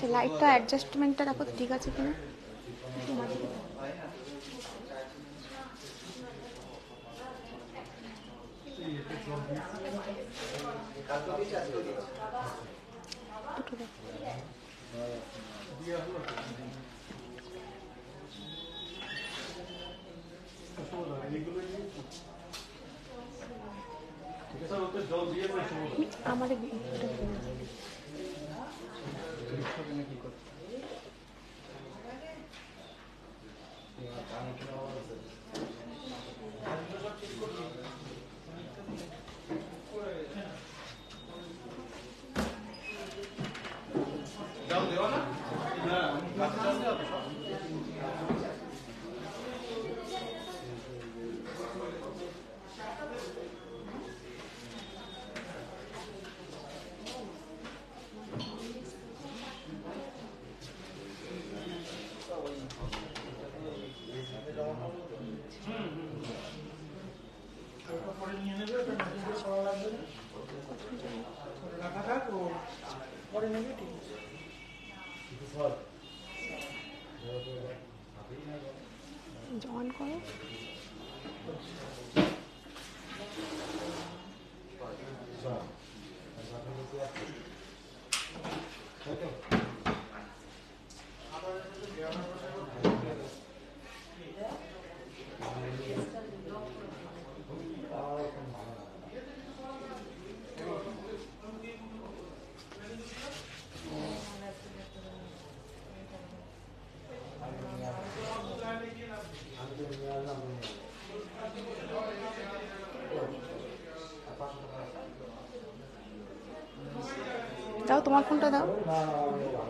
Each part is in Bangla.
আচ্ছা লাইটটা অ্যাডজাস্টমেন্টটা দেখো ঠিক আছে কিনা। আমার অন করো। দাও তোমার ফোনটা দাও,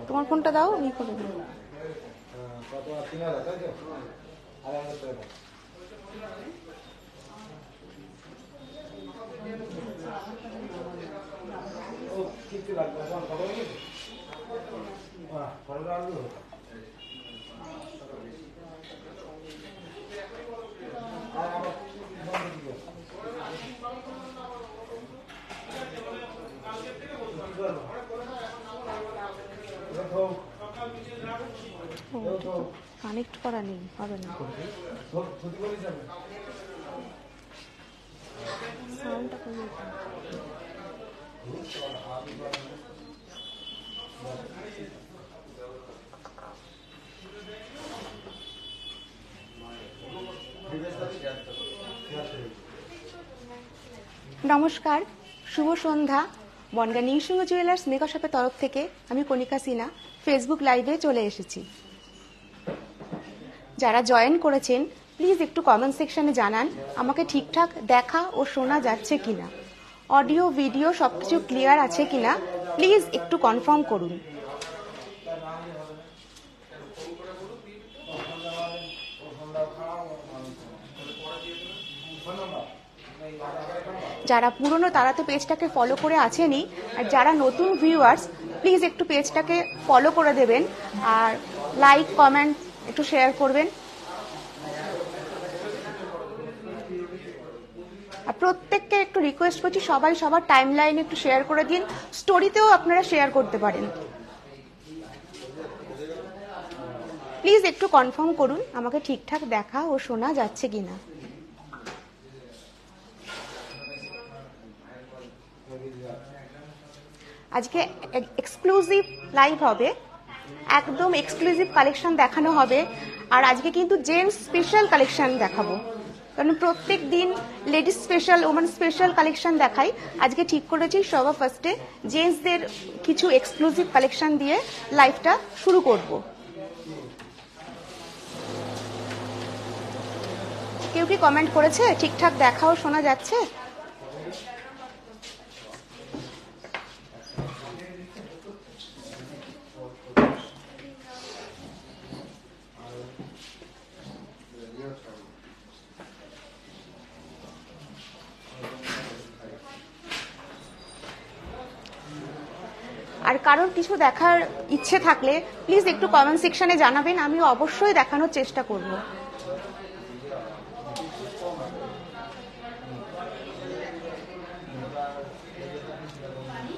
তোমার ফোনটা দাও, ই করে দাও। কানেক্ট করা নেই, হবে না। সাউন্ডটা কমে নমস্কার, শুভ সন্ধ্যা। বনগাঁ নিউসিংহ জুয়েলার্স মেকআপ শপের তরফ থেকে আমি কণিকা সিনহা ফেসবুক লাইভে চলে এসেছি। যারা জয়েন করেছেন প্লিজ একটু কমেন্ট সেকশনে জানান আমাকে ঠিকঠাক দেখা ও শোনা যাচ্ছে কিনা, অডিও ভিডিও সবকিছু ক্লিয়ার আছে কিনা প্লিজ একটু কনফার্ম করুন। যারা পুরনো তারা তো পেজটাকে ফলো করে আছেনই, আর যারা নতুন ভিউয়ার্স প্লিজ একটু পেজটাকে ফলো করে দেবেন আর লাইক কমেন্ট একটু শেয়ার করবেন। আর প্রত্যেককে একটু রিকোয়েস্ট করছি সবাই সবার টাইম লাইন একটু শেয়ার করে দিন, স্টোরিতেও আপনারা শেয়ার করতে পারেন। প্লিজ একটু কনফার্ম করুন আমাকে ঠিকঠাক দেখা ও শোনা যাচ্ছে কিনা। আজকে এক্সক্লুসিভ লাইভ হবে, একদম এক্সক্লুসিভ কালেকশন দেখানো হবে। আর আজকে কিন্তু জেন্টস স্পেশাল কালেকশন দেখাবো, কারণ প্রত্যেক দিন ladies special women special collection দেখাই। আজকে ঠিক করেছি সবার ফার্স্টে জেন্টসদের কিছু এক্সক্লুসিভ কালেকশন দিয়ে লাইভটা শুরু করব। কেউ কি কমেন্ট করেছে ঠিকঠাক দেখাও শোনা যাচ্ছে? আর কারোর কিছু দেখার ইচ্ছে থাকলে প্লিজ একটু কমেন্ট সেকশনে জানাবেন, আমি অবশ্যই দেখানোর চেষ্টা করব।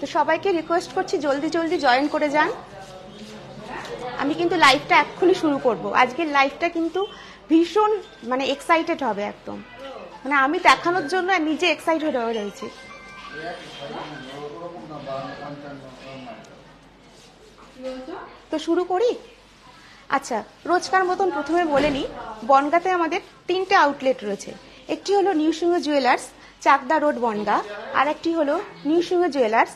তো সবাইকে রিকোয়েস্ট করছি জলদি জলদি জয়েন করে যান। আমি কিন্তু লাইভটা এক্ষুনি শুরু করব। আজকের লাইভটা কিন্তু ভীষণ মানে এক্সাইটেড হবে একদম, মানে আমি দেখানোর জন্য নিজে এক্সাইটেড হয়ে রয়েছি। তো শুরু করি। আচ্ছা, রোজকার মতন প্রথমে বলে নিই, বনগাঁতে আমাদের 3টে আউটলেট রয়েছে। একটি হলো নিউ সিংহ জুয়েলার্স, চাকদা রোড বনগাঁ, আর একটি হলো নিউ সিংহ জুয়েলার্স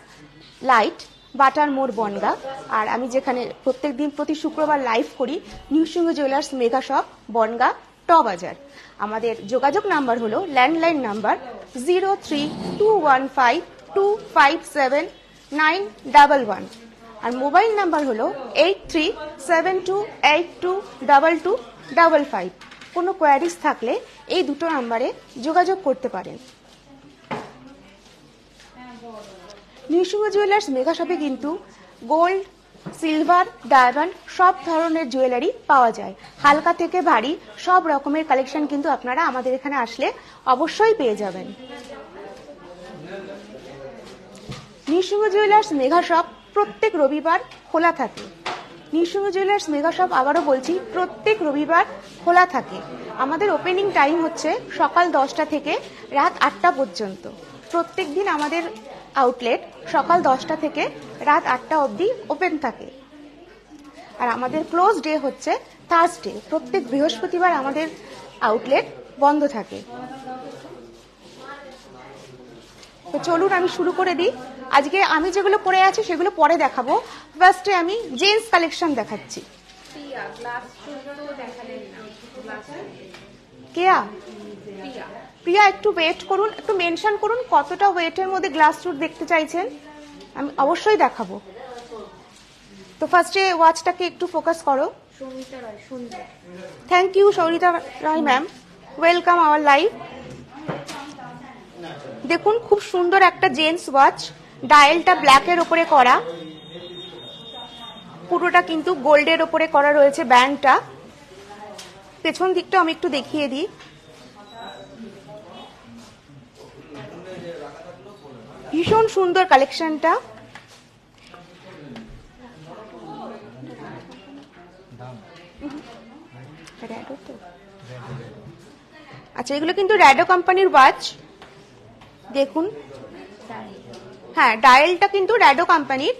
লাইট, বাটার মোড় বনগাঁ। আর আমি যেখানে প্রত্যেক দিন প্রতি শুক্রবার লাইভ করি, নিউ সিংহ জুয়েলার্স মেগা শপ বনগাঁ ট বাজার। আমাদের যোগাযোগ নাম্বার হলো ল্যান্ডলাইন নাম্বার 032152579111, আর মোবাইল নাম্বার হলো 8372822255। কোনো কোয়ারিজ থাকলে এই দুটো নাম্বারে যোগাযোগ করতে পারেন। নিউ সিংহ জুয়েলার্স মেগা শপে কিন্তু গোল্ড, সিলভার, ডায়মন্ড সব ধরনের জুয়েলারি পাওয়া যায়। হালকা থেকে ভারী সব রকমের কালেকশন কিন্তু আপনারা আমাদের এখানে আসলে অবশ্যই পেয়ে যাবেন। নিউ সিংহ জুয়েলার্স মেগা শপ প্রত্যেক রবিবার খোলা থাকে। নিউ সিংহ জুয়েলার্স মেগা শপ, আবারও বলছি, প্রত্যেক রবিবার খোলা থাকে। আমাদের ওপেনিং টাইম হচ্ছে সকাল 10টা থেকে রাত 8টা পর্যন্ত। প্রত্যেক দিন আমাদের আউটলেট সকাল 10টা থেকে রাত 8টা অবধি ওপেন থাকে। আর আমাদের ক্লোজ ডে হচ্ছে থার্সডে। প্রত্যেক বৃহস্পতিবার আমাদের আউটলেট বন্ধ থাকে। তো চলুন আমি শুরু করে দিই। আজকে আমি যেগুলো পরে আছি সেগুলো পরে দেখাবো। ফার্স্টে আমি জেন্টস কালেকশন দেখাচ্ছি। কেয়া, প্রিয়া একটু ওয়েট করুন, একটু মেনশন করুন কতটা ওয়েটের মধ্যে গ্লাস স্যুট দেখতে চাইছেন, আমি অবশ্যই দেখাবো। তো ফার্স্টে ওয়াচটাকে একটু ফোকাস করো। Thank you Sourita Roy ma'am, welcome our live. দেখুন খুব সুন্দর একটা জেন্টস ওয়াচ, ডায়ালটা ব্ল্যাকের ওপরে করা, পুরোটা কিন্তু গোল্ডের ওপরে করা রয়েছে ব্যান্ডটা। পেছন দিকটা আমি একটু দেখিয়ে দিই। ভীষণ সুন্দর কালেকশনটা। আচ্ছা, এগুলো কিন্তু র্যাডো কোম্পানির ওয়াচ। দেখুন, হ্যাঁ ডায়ালটা কিন্তু র্যাডো কোম্পানির।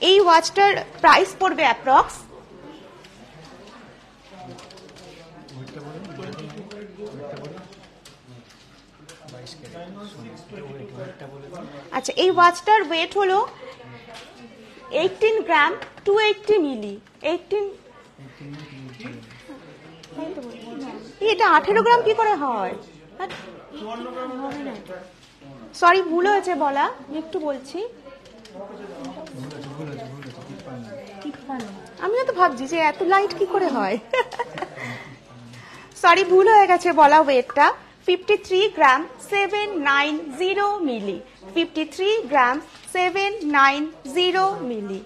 এই ওয়াচটার প্রাইস পড়বে অ্যাপ্রক্স আচ্ছা, এই ওয়াচটার ওয়েট হলো 18 গ্রাম 280 মিলি। 18, এটা 18 গ্রাম কি করে হয়? সরি, ভুল হয়েছে বলা, একটু বলছি। আমিও তো ভাবছি যে এত লাইট কি করে হয়। সরি, ভুল হয়ে গেছে বলা। ওয়েটটা 53 গ্রাম 790 মিলি। 53 গ্রাম 790 মিলি।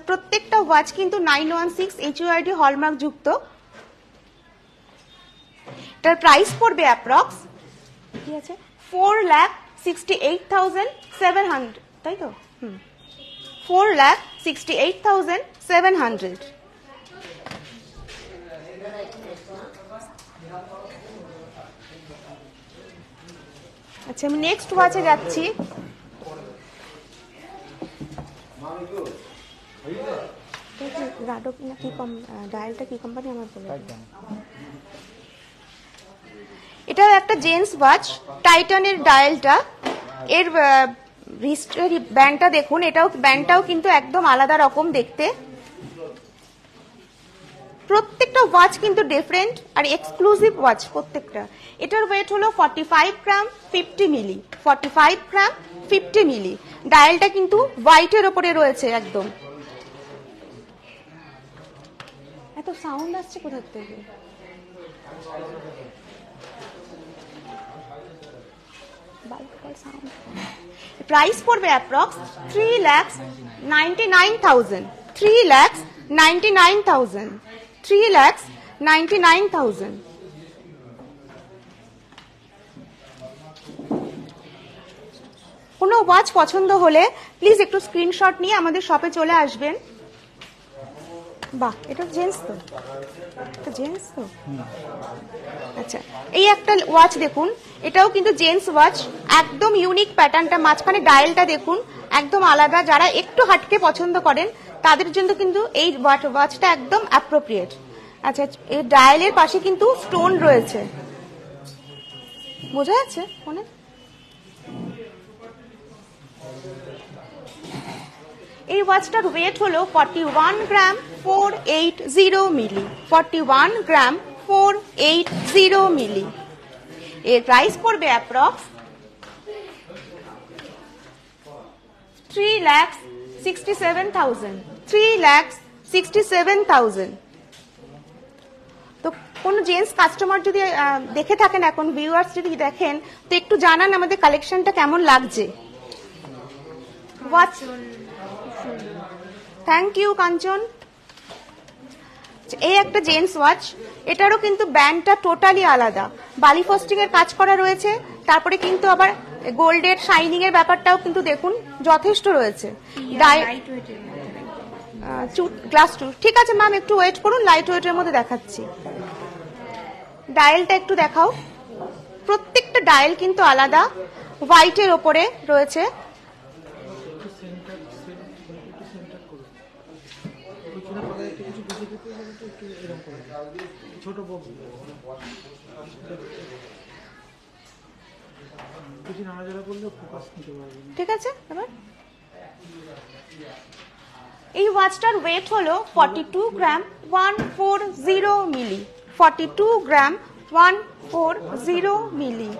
প্রত্যেকটা ওয়াচ কিন্তু 916 HUID হলমার্ক যুক্ত। এটার প্রাইস পড়বে অ্যাপ্রক্স কি আছে 4,68,700, তাই তো? 4,68,700। আচ্ছা, আমি নেক্সট ওয়াচে যাচ্ছি। ডায়ালটা কি কোম্পানি আমার বলে। এটা একটা জেন্টস ওয়াচ, টাইটানের ডায়ালটা। এর ব্যান্ডটা দেখুন, ব্যান্ডটাও কিন্তু একদম আলাদা রকম দেখতে। প্রত্যেকটা ওয়াচ কিন্তু ডিফারেন্ট আর এক্সক্লুসিভ ওয়াচ প্রত্যেকটা। এটার ওয়েট হলো 45 গ্রাম 50 মিলি। 45 গ্রাম 50 মিলি। ডায়ালটা কিন্তু হোয়াইটের ওপরে রয়েছে একদম। এত সাউন্ড আসছে কোথা থেকে? প্রাইস পড়বে অ্যাপ্রক্স 3,99,000। 3,99,000। 3,99,000। কোনো ওয়াচ পছন্দ হলে প্লিজ একটু স্ক্রিনশট নিয়ে আমাদের শপে চলে আসবেন। বাহ, এটা জেন্টস তো, এটা জেন্টস তো। আচ্ছা, এই একটা ওয়াচ দেখুন, এটাও কিন্তু জেন্টস ওয়াচ, একদম ইউনিক প্যাটার্নটা, মাঝখানে ডায়ালটা দেখুন একদম আলাদা। যারা একটু হাটকে পছন্দ করেন তাদের জন্য কিন্তু এই ওয়াচটা একদম অ্যাপ্রোপ্রিয়েট। আচ্ছা, এই ডায়ালের পাশে কিন্তু স্টোন রয়েছে, বোঝা যাচ্ছে ফোনে? এই ওয়াচটার ওয়েট হলো 41 গ্রাম 480 মিলি, 41 গ্রাম 480 মিলি। এর প্রাইস পড়বে অ্যাপ্রক্স 3,67,000, 3,67,000। তো কোন জেন্টস কাস্টমার যদি দেখে থাকেন, এখন ভিউয়ার্স যদি দেখেন, তো একটু জানান আমাদের কালেকশনটা কেমন লাগছে। ওয়াচ, থ্যাংক ইউ কাঞ্চন। এই একটা জেন্টস ওয়াচ, এটারও কিন্তু ব্যান্ডটা টোটালি আলাদা, বালি ফস্টিং এর কাজ করা রয়েছে, তারপরে কিন্তু আবার গোল্ডের শাইনিং এর ব্যাপারটাও কিন্তু দেখুন যথেষ্ট রয়েছে। গ্লাস টু, ঠিক আছে ম্যাম, একটু ওয়েট করুন, লাইট ওয়েটের মধ্যে দেখাচ্ছি। ডায়ালটা একটু দেখাও, প্রত্যেকটা ডায়াল কিন্তু আলাদা, হোয়াইটের ওপরে রয়েছে। ঠিক আছে, এবার এই ওয়াচটার ওয়েট হলো 42 gram 140 milli, 42 gram 140 milli.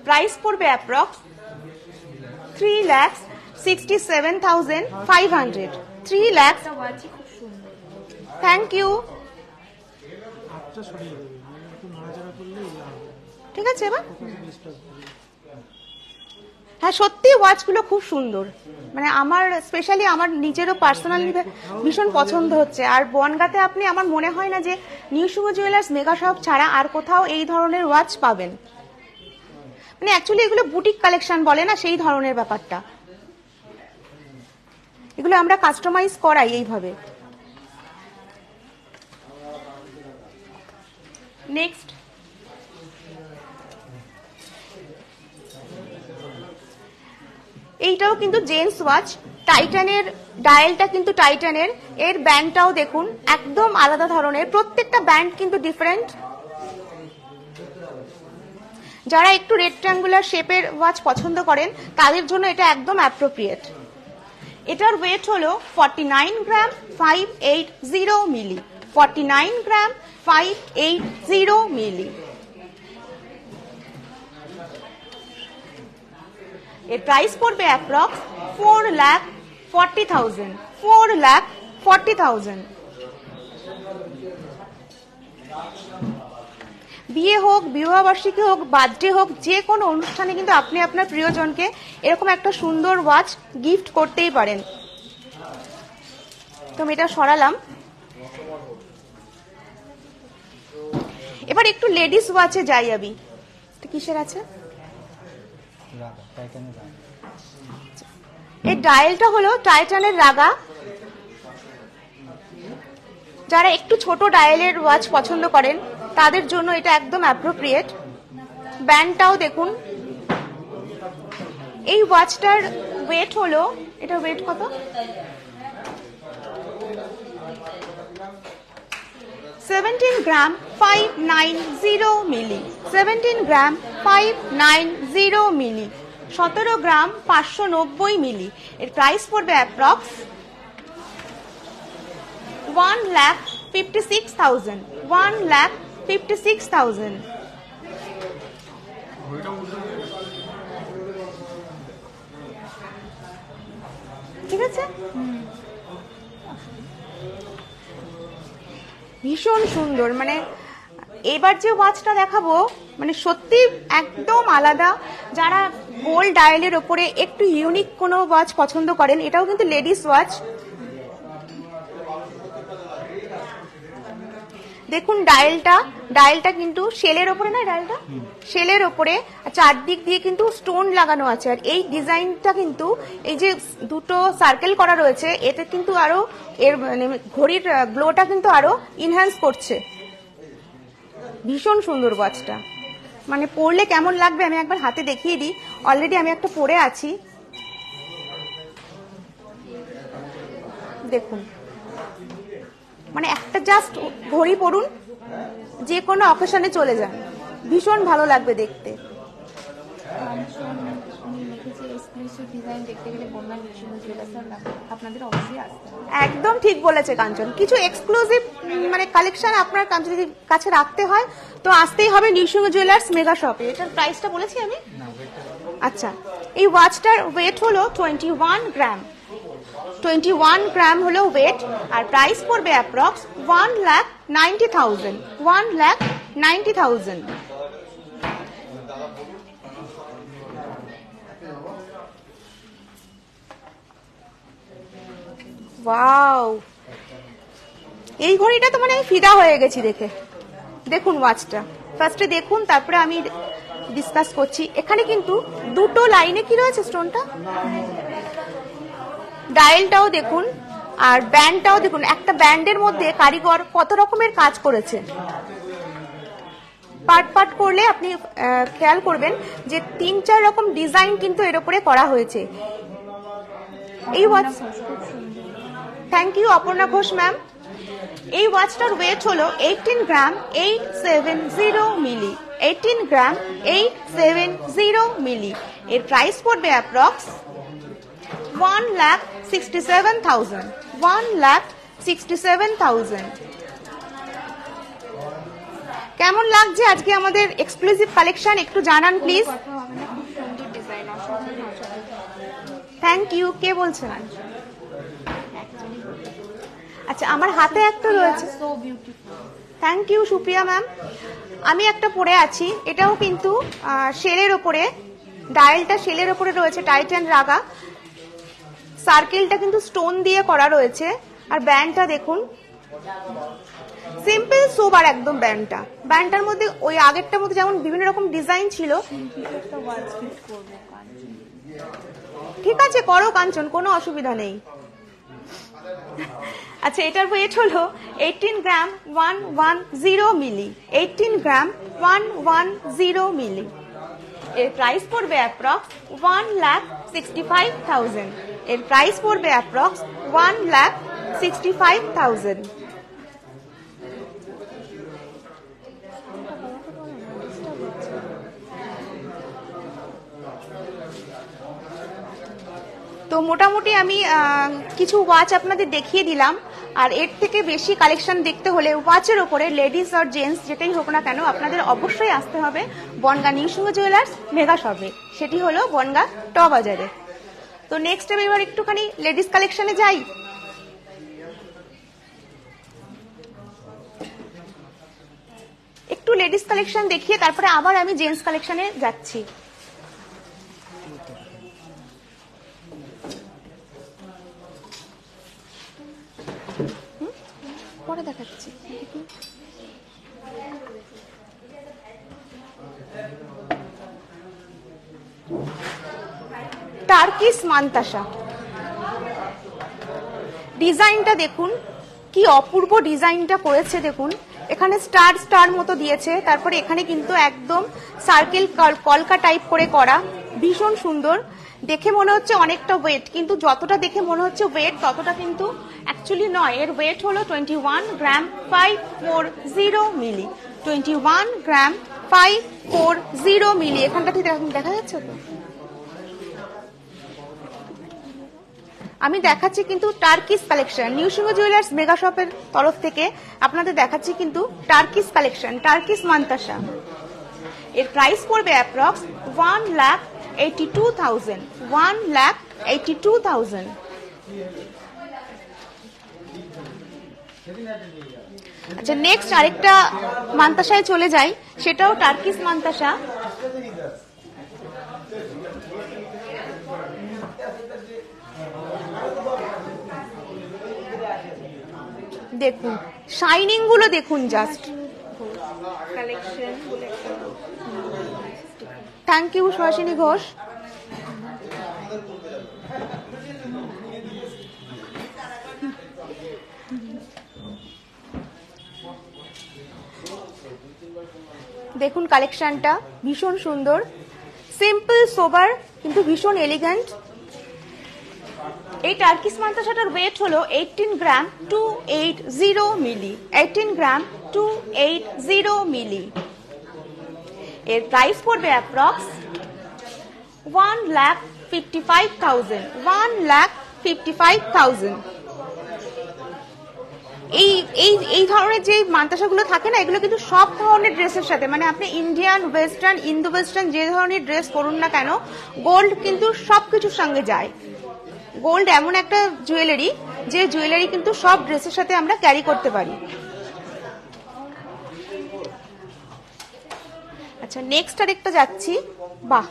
Price পড়বে অ্যাপ্রক্স 3,67,500, 3 লাখ। Thank you. ঠিক আছে, এবার হ্যাঁ, সত্যি ওয়াচগুলো খুব সুন্দর, মানে আমার স্পেশালি আমার নিজেরও পার্সোনালি ভীষণ পছন্দ হচ্ছে। আর বনগাঁতে আপনি, আমার মনে হয় না যে নিউ শুভ জুয়েলার্স মেগা শপ ছাড়া আর কোথাও এই ধরনের ওয়াচ পাবেন। মানে অ্যাকচুয়ালি এগুলো বুটিক কালেকশন বলে না, সেই ধরনের ব্যাপারটা। এগুলো আমরা কাস্টমাইজ করাই এইভাবে। নেক্সট, এইটাও কিন্তু জেন্টস ওয়াচ, টাইটানের ডায়ালটা কিন্তু টাইটানের, এর ব্যান্ডটাও দেখুন একদম আলাদা ধরনের, প্রত্যেকটা ব্যান্ড কিন্তু ডিফারেন্ট। যারা একটু রেক্ট্যাঙ্গুলার শেপের ওয়াচ পছন্দ করেন তাদের জন্য এটা একদম অ্যাপ্রোপ্রিয়েট। এটার ওয়েট হলো 49 গ্রাম 580 মিলি, 49 গ্রাম 580 মিলি। এর প্রাইস পড়বে অ্যাপ্রক্স 4,40,000, 4,40,000। বিয়ে হোক, বিবাহবার্ষিকী হোক, বার্থডে হোক, যে কোনো অনুষ্ঠানে কিন্তু আপনি আপনার প্রিয়জনকে এরকম একটা সুন্দর ওয়াচ গিফট করতেই পারেন। তো আমি এটা সরালাম। এবার একটু লেডিস ওয়াচে যাই আমি। কিসের আছে? এই ডায়ালটা হলো টাইটানের রাগা। যারা একটু ছোট ডায়ালের ওয়াচ পছন্দ করেন তাদের জন্য এটা একদম অ্যাপ্রোপ্রিয়েট। ব্যান্ডটাও দেখুন। এই ওয়াচটার ওয়েট হলো, এটা ওয়েট কত? 17 গ্রাম 590 মিলি, 17 গ্রাম 590 মিলি, 17 গ্রাম 590 মিলি। এর প্রাইস পড়বে অ্যাপ্রক্স 1,56,000, 1,56,000। ঠিক আছে, ভীষণ সুন্দর। মানে এবার যে ওয়াচটা দেখাবো মানে সত্যি একদম আলাদা। যারা গোল্ড ডায়ালের ওপরে একটু ইউনিক কোনো ওয়াচ পছন্দ করেন, এটাও কিন্তু লেডিস ওয়াচ। দেখুন ডায়ালটা কিন্তু শেলের ওপরে, না ডায়ালটা শেলের ওপরে চারদিক দিয়ে কিন্তু স্টোন লাগানো আছে। আর এই ডিজাইনটা কিন্তু এই যে দুটো সার্কেল করা রয়েছে, এতে কিন্তু আরো এর মানে ঘড়ির গ্লোটা কিন্তু আরো ইনহ্যান্স করছে। ভীষণ সুন্দর ওয়াচটা, মানে পরলে কেমন লাগবে আমি একবার হাতে দেখিয়ে দিই। অলরেডি আমি একটা পরে আছি, দেখুন মানে একটা জাস্ট ঘড়ি পরুন, যে কোনো অকেশনে চলে যান, ভীষণ ভালো লাগবে দেখতে। একদম ঠিক বলেছে কাঞ্চন, কিছু এক্সক্লুসিভ মানে কালেকশন আপনার কাছে রাখতে হয় তো আসতেই হবে নিউসিংহ জুয়েলার্স মেগা শপে। এটার প্রাইসটা বলেছি আমি? আচ্ছা, এই ওয়াচটার ওয়েট হলো 21 গ্রাম। 21 গ্রাম হলো ওয়েট, আর প্রাইস পড়বে অ্যাপ্রক্স 1,90,000। 1,90,000। ওয়াও, এই ঘড়িটা তো মানে ফিদা হয়ে গেছি দেখে। দেখুন ওয়াচটা ফার্স্টে দেখুন, তারপরে আমি ডিসকাস করছি। এখানে কিন্তু দুটো লাইনে কি রয়েছে স্টোনটা, ডায়ালটাও দেখুন আর ব্যান্ডটাও দেখুন। একটা ব্যান্ডের মধ্যে কারিগর কত রকমের কাজ করেছে, পার্ট করলে আপনি খেয়াল করবেন যে 3-4 রকম ডিজাইন কিন্তু এর উপরে করা হয়েছে। এই watch, thank you Aparna Ghosh ma'am. এই ওয়াচটার ওয়েট হলো 18 গ্রাম 870 মিলি। 18 গ্রাম 870 মিলি। এর প্রাইস পড়বে অ্যাপ্রক্স 1,67,000। 1,67,000। কেমন লাগছে আজকে আমাদের এক্সক্লুসিভ কালেকশন, একটু জানান প্লিজ। Thank you. কে বলছেন? আচ্ছা, আমার হাতে একটা রয়েছে। Thank you Supriya ma'am. আমি একটা পরে আছি, এটাও কিন্তু শেলের ওপরে, ডায়ালটা শেলের ওপরে রয়েছে, টাইটান রাগা। সার্কেলটা কিন্তু স্টোন দিয়ে করা রয়েছে, আর ব্যান্ডটা দেখুন সিম্পল সোবার একদম। ব্যান্ডটার মধ্যে ওই আগেরটার মধ্যে যেমন বিভিন্ন রকম ডিজাইন ছিল। ঠিক আছে, করো কাঞ্চন, কোনো অসুবিধা নেই। আচ্ছা, এটার ওয়েট হলো 18 গ্রাম 110 মিলি। 18 গ্রাম 110 মিলি। এর প্রাইস পড়বে অ্যাপ্রক্স 1,65,000। এর প্রাইস পড়বে অ্যাপ্রক্স 1,65,000। তো মোটামুটি আমি কিছু ওয়াচ আপনাদের দেখিয়ে দিলাম। আর এর থেকে বেশি কালেকশন দেখতে হলে ওয়াচের ওপরে লেডিস আর জেন্টস যেটাই হোক না কেন, আপনাদের অবশ্যই আসতে হবে বনগাঁ নিউসিংহ জুয়েলার্স মেগা শপে। সেটি হলো বনগাঁ ট বাজারে। তো নেক্সট আমি এবার একটুখানি লেডিস কালেকশনে যাই। একটু লেডিস কালেকশন দেখিয়ে তারপরে আবার আমি জেন্টস কালেকশনে যাচ্ছি। পরে দেখাচ্ছি। টার্কিশ মান্তাসা, ডিজাইনটা দেখুন কি অপূর্ব ডিজাইনটা করেছে। দেখুন এখানে স্টার মতো দিয়েছে, তারপরে এখানে কিন্তু একদম সার্কেল কলকা টাইপ করে করা, ভীষণ সুন্দর। দেখে মনে হচ্ছে অনেকটা ওয়েট, কিন্তু যতটা দেখে মনে হচ্ছে ওয়েট ততটা কিন্তু অ্যাকচুয়ালি নয়। এর ওয়েট হলো 21 গ্রাম 540 মিলি। 21 গ্রাম 540 মিলি। এখানটাতে দেখা যাচ্ছে তো, আমি দেখাচ্ছি কিন্তু টার্কিশ কালেকশন। নিউসিংহ জুয়েলার্স মেগা শপের তরফ থেকে আপনাদের দেখাচ্ছি কিন্তু টার্কিশ কালেকশন, টার্কিশ মান্তাসা। এর প্রাইস পড়বে অ্যাপ্রক্স 1,82,000। 1,82,000। আচ্ছা, নেক্সট আরেকটা মান্তাসায় চলে যাই, সেটাও টার্কিশ মান্তাসা। দেখুন শাইনিং গুলো দেখুন just. Thank you Suhasini Ghosh. দেখুন কালেকশনটা ভীষণ সুন্দর, সিম্পল সোবার কিন্তু ভীষণ এলিগেন্ট। এই টার্কিশ মান্তাসাটার ওয়েট হলো 18 গ্রাম 280 মিলি, 18 গ্রাম 280 মিলি। এর প্রাইস পড়বে অ্যাপ্রক্স 1,55,000, 1,55,000। এই ধরনের যে মান্তাসাগুলো থাকে না, এগুলো কিন্তু সব ধরনের ড্রেসের সাথে, মানে আপনি ইন্ডিয়ান, ওয়েস্টার্ন, ইন্দো ওয়েস্টার্ন যে ধরনের ড্রেস পরুন না কেন, গোল্ড কিন্তু সবকিছুর সঙ্গে যায়। গোল্ড এমন একটা জুয়েলারি যে জুয়েলারি কিন্তু সব ড্রেসের সাথে আমরা ক্যারি করতে পারি। আচ্ছা, নেক্সট আরেকটা যাচ্ছি। বাহ,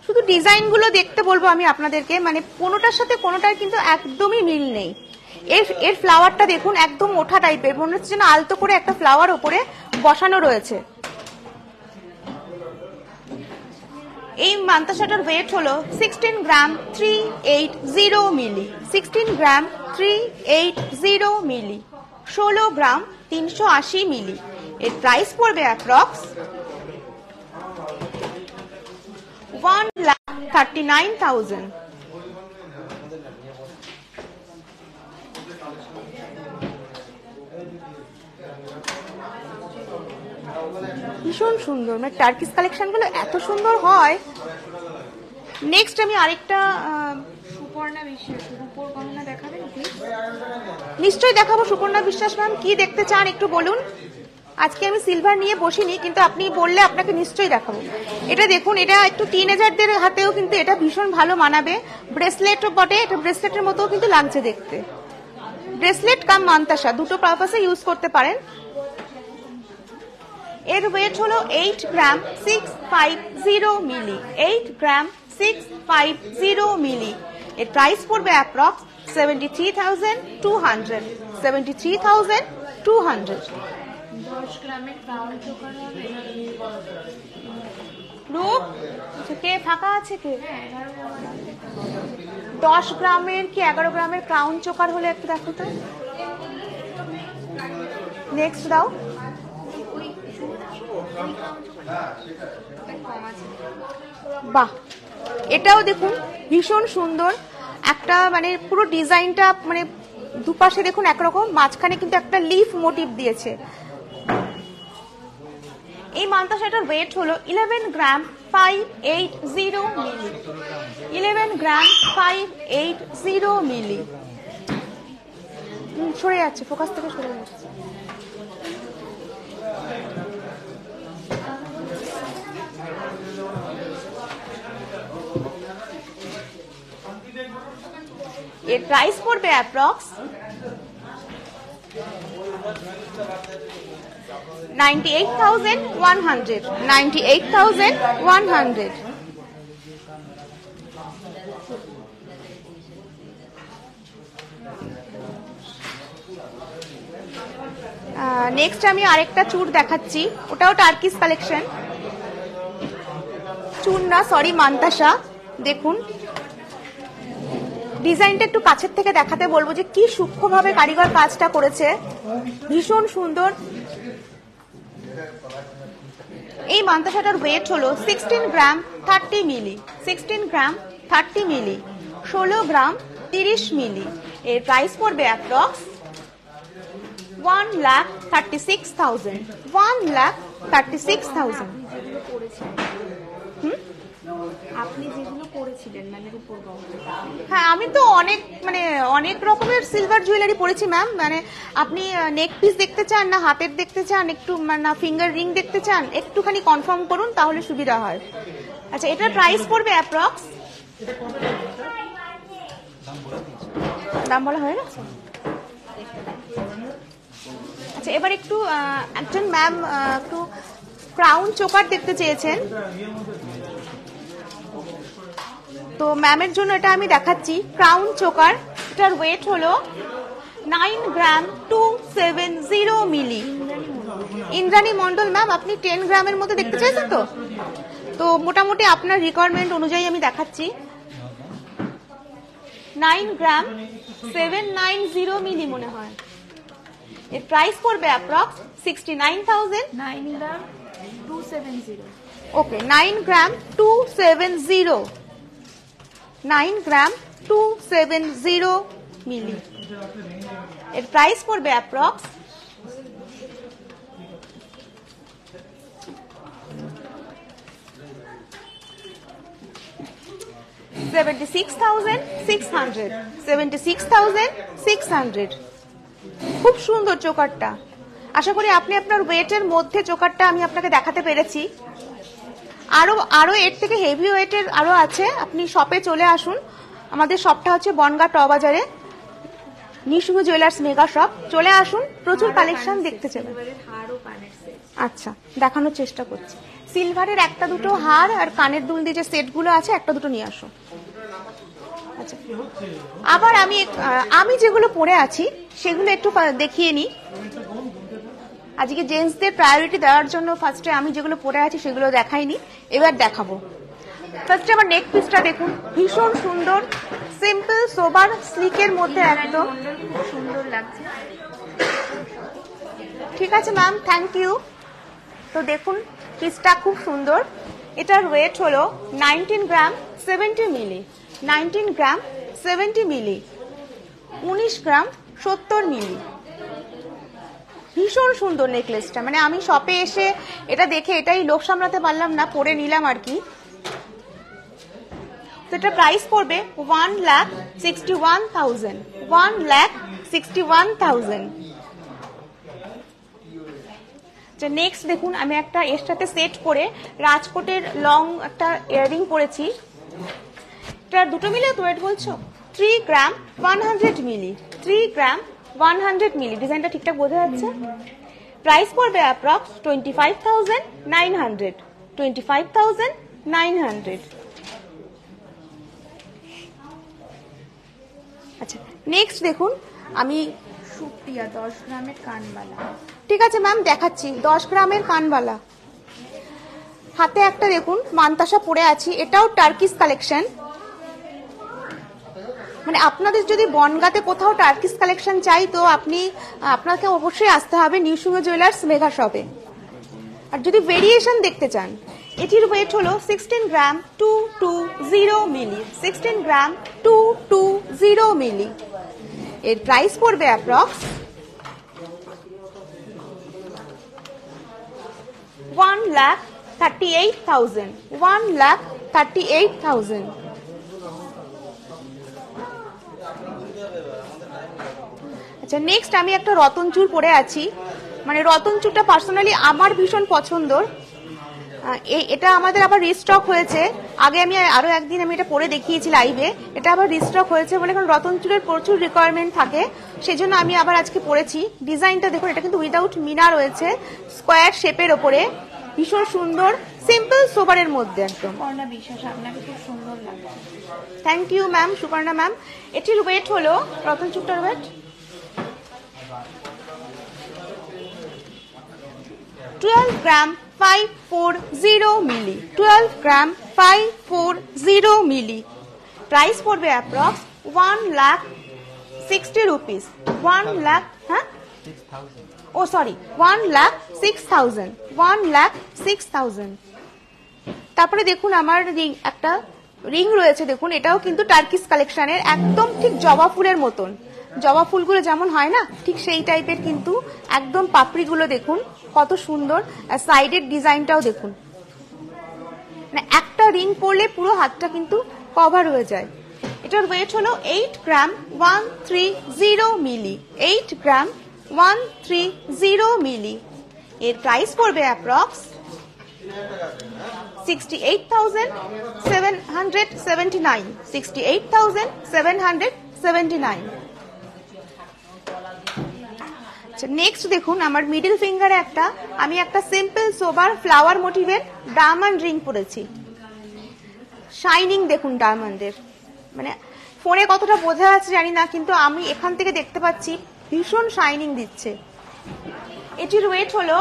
শুধু ডিজাইন গুলো দেখতে বলবো আমি আপনাদেরকে, মানে কোনোটার সাথে কোনোটার কিন্তু একদমই মিল নেই। এর ফ্লাওয়ারটা দেখুন, একদম ওঠা টাইপের, মনে হচ্ছে যেন আলতো করে একটা ফ্লাওয়ার ওপরে বসানো রয়েছে। এই মান্তাসাটার ওয়েট হলো 16 গ্রাম 380 মিলি, 16 গ্রাম 380 মিলি, 16 গ্রাম 380 মিলি। এর প্রাইস পড়বে অ্যাপ্রক্স 1,39,000। ভীষণ সুন্দর, মানে টার্কিশ কালেকশন গুলো এত সুন্দর হয়। নেক্সট আমি আরেকটা সুপর্ণা বিশ্বাস রূপোর গহনা দেখাবেন? নিশ্চয়ই দেখাবো। সুপর্ণা বিশ্বাস ম্যাম, কি দেখতে চান একটু বলুন। আজকে আমি সিলভার নিয়ে বসিনি, কিন্তু আপনি বললে আপনাকে নিশ্চয়ই দেখাবো। এটা দেখুন, এটা একটু টিনেজারদের হাতেও কিন্তু এটা ভীষণ ভালো মানাবে। ব্রেসলেটও বটে, এটা ব্রেসলেটের মতো কিন্তু লাগছে দেখতে। ব্রেসলেট কাম মান্তাসা দুটো পারপাসে ইউজ করতে পারেন। এর ওয়েট হলো 8 গ্রাম 650 মিলি, 8 গ্রাম 650 মিলি। এর প্রাইস পড়বে অ্যাপ্রক্স 73,200, 73,200। 10 গ্রামের ক্রাউন চোকার হবে। রূপ কে ফাঁকা আছে কে? 10 গ্রামের কি 11 গ্রামের ক্রাউন চোকার হলে একটু দেখো তো। নেক্সট দাও। বাহ, এটাও দেখুন ভীষণ সুন্দর একটা, মানে পুরো ডিজাইনটা মানে দুপাশে দেখুন একরকম, মাঝখানে কিন্তু একটা লিফ মোটিভ দিয়েছে। এই মান্তাসাটার ওয়েট হলো 11 গ্রাম 580 মিলি, 11 গ্রাম 580 মিলি। সরে যাচ্ছে, ফোকাস থেকে সরে যাচ্ছে। এর প্রাইস পড়বে অ্যাপ্রক্স 98,100, 98,100। নেক্সট আমি আরেকটা চূড় দেখাচ্ছি, ওটাও টার্কিশ কালেকশন। চূড় না, সরি, মান্তাসা। দেখুন ডিজাইনটা একটু কাছের থেকে দেখাতে বলবো যে কি সূক্ষ্মভাবে কারিগর কাজটা করেছে, ভীষণ সুন্দর। এই মান্তাসাটার ওয়েট হলো 16 গ্রাম 30 মিলি, 16 গ্রাম 30 মিলি, 16 গ্রাম 30 মিলি। এর প্রাইস পড়বে অ্যাপ্রক্স 1,36,000, 1,36,000। আপনি যেগুলো পরেছিলেন মানে রূপোর গহনা। হ্যাঁ, আমি তো অনেক রকমের সিলভার জুয়েলারি পরেছি ম্যাম। মানে আপনি নেক পিস দেখতে চান না হাতের দেখতে চান, একটু না ফিঙ্গার রিং দেখতে চান, একটুখানি কনফার্ম করুন তাহলে সুবিধা হয়। আচ্ছা, এটার প্রাইস পড়বে অ্যাপ্রক্স, দাম বলা হয়ে গেছে। আচ্ছা, এবার একটু একজন ম্যাম একটু ক্রাউন চোকার দেখতে চেয়েছেন, তো ম্যামের জন্য এটা আমি দেখাচ্ছি। ক্রাউন চোকার, এটার ওয়েট হলো 9 গ্রাম 270 মিলি। ইন্দ্রাণী মন্ডল ম্যাম, আপনি 10 গ্রামের মধ্যে দেখতে চাইছেন তো? তো মোটামুটি আপনার রিকোয়ারমেন্ট অনুযায়ী আমি দেখাচ্ছি। 9 গ্রাম 790 মিলি মনে হয়। এর প্রাইস পড়বে অ্যাপ্রক্স 69,000। 9 গ্রাম 270। ওকে, 9 গ্রাম 270, 9 গ্রাম 270 মিলি। এর প্রাইস পড়বে অ্যাপ্রক্স 76,600, 76,600। খুব সুন্দর চোকারটা। আশা করি আপনি আপনার ওয়েটের মধ্যে চোকারটা আমি আপনাকে দেখাতে পেরেছি। আরো এর থেকে হেভি ওয়েটের আরো আছে, আপনি শপে চলে আসুন। আমাদের শপটা হচ্ছে বনগাঁ ট বাজারে, নিঃসঙ্গ জুয়েলার্স মেগা শপ। চলে আসুন, প্রচুর কালেকশন দেখতে চাবেন। আচ্ছা, দেখানোর চেষ্টা করছি। সিলভারের একটা দুটো হার আর কানের দুল দিয়ে যে সেটগুলো আছে একটা দুটো নিয়ে আসো। আচ্ছা, আবার আমি যেগুলো পরে আছি সেগুলো একটু দেখিয়ে নিই। আজকে জেন্টসদের প্রায়োরিটি দেওয়ার জন্য ফার্স্টে আমি যেগুলো পরে আছি সেগুলো দেখাইনি, এবার দেখাবো। ফার্স্টে আমার নেক পিসটা দেখুন, ভীষণ সুন্দর, সিম্পল সোবার স্লিকের মধ্যে একদম খুব সুন্দর লাগছে। ঠিক আছে ম্যাম, থ্যাংক ইউ। তো দেখুন পিসটা খুব সুন্দর। এটার ওয়েট হলো 19 গ্রাম 70 মিলি, 19 গ্রাম 70 মিলি, 19 গ্রাম 70 মিলি। ভীষণ সুন্দর নেকলেসটা, মানে আমি শপে এসে এটা দেখে এটাই লোভ সামলাতে পারলাম না, পরে নিলাম আর কি। তো এটা প্রাইস পড়বে 1,61,000, 1,61,000। নেক্সট দেখুন, আমি একটা এর সাথে সেট করে রাজকোটের লং একটা ইয়াররিং পরেছি। এটা দুটো মিলে তো ওয়েট বলছো 3 গ্রাম 100 মিলি, 3 গ্রাম 100 মিলি। ডিজাইনটা ঠিকঠাক বোঝা যাচ্ছে? প্রাইস পড়বে অ্যাপ্রক্স 25,900, 25,900। আচ্ছা, নেক্সট দেখুন, আমি সুপ্রিয়া 10 গ্রামের কানবালা। ঠিক আছে ম্যাম, দেখাচ্ছি 10 গ্রামের কানবালা। হাতে একটা দেখুন মানতাসা পরে আছি, এটাও টার্কিশ কালেকশন। মানে আপনাদের যদি বনগাঁতে কোথাও টার্কিশ কালেকশন চাই তো আপনাকে অবশ্যই আসতে হবে নিঃসঙ্গ জুয়েলার্স মেগা শপে। আর যদি ভেরিয়েশন দেখতে চান, এটির ওয়েট হলো 16 গ্রাম 220 মিলি, 16 গ্রাম 220 মিলি। এর প্রাইস পড়বে অ্যাপ্রক্স 1,38,000, 1,38,000। আচ্ছা, নেক্সট আমি একটা রতন চূড় পরে আছি। মানে রতন চূড়টা পার্সোনালি আমার ভীষণ পছন্দর। এটা আমাদের আবার রিস্টক হয়েছে। আগে আমি আরো একদিন আমি এটা পরে দেখিয়েছি লাইভে, এটা আবার রিস্টক হয়েছে বলে, কারণ রতন চূড়ের প্রচুর রিকোয়ারমেন্ট থাকে, সেজন্য আমি আবার আজকে পরেছি। ডিজাইনটা দেখুন, এটা কিন্তু উইদাউট মিনা রয়েছে, স্কোয়ার শেপের ওপরে, ভীষণ সুন্দর, সিম্পল সোবারের মধ্যে একদম। কর্ণা বিশ্বাস, আপনাকে খুব সুন্দর লাগছে। Thank you ma'am, Suparna ma'am. এটির ওয়েট হলো, রতন চূড়টার weight 12 gram 540 milli, 12 gram 540 milli. Price পড়বে অ্যাপ্রক্স 1,60,000 রুপিস, 1,00,000, হ্যাঁ ও সরি 1,06,000, 1,06,000। তারপরে দেখুন আমার একটা রিং রয়েছে, দেখুন এটাও কিন্তু টার্কিশ কালেকশনের, একদম ঠিক জবা ফুলের মতন। জবা ফুলগুলো যেমন হয় না, ঠিক সেই টাইপের, কিন্তু একদম পাপড়িগুলো দেখুন কত সুন্দর, সাইডের ডিজাইনটাও দেখুন। মানে একটা রিং পরলে পুরো হাতটা কিন্তু কভার হয়ে যায়। এটার ওয়েট হলো 8 গ্রাম 130 মিলি, 8 গ্রাম 130 মিলি। এর প্রাইস পড়বে অ্যাপ্রক্স 68,779, 68,779। নেক্সট দেখুন, আমার মিডল ফিঙ্গারে আমি একটা সিম্পল সোবার ফ্লাওয়ার মোটিভের ডায়মন্ড রিং পরেছি। শাইনিং দেখুন ডায়মন্ডের, মানে ফোনে কতটা বোঝা যাচ্ছে জানি না, কিন্তু আমি এখান থেকে দেখতে পাচ্ছি ভীষণ শাইনিং দিচ্ছে। এটির ওয়েট হলো,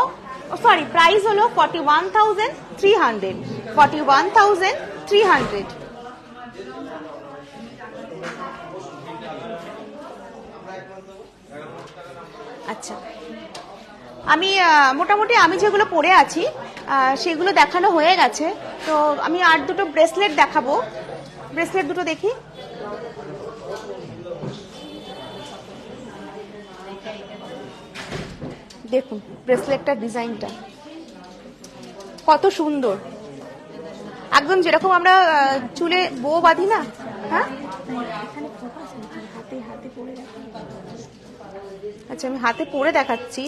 সরি, প্রাইস হলো 41,300, 41,300। আচ্ছা, আমি মোটামুটি আমি যেগুলো পরে আছি সেগুলো দেখানো হয়ে গেছে। তো আমি আর দুটো ব্রেসলেট দেখাবো। ব্রেসলেট দুটো দেখি। দেখুন ব্রেসলেটটার ডিজাইনটা কত সুন্দর, একদম যেরকম আমরা চুলে বো বাঁধি না। হ্যাঁ, আচ্ছা আমি হাতে পরে দেখাচ্ছি।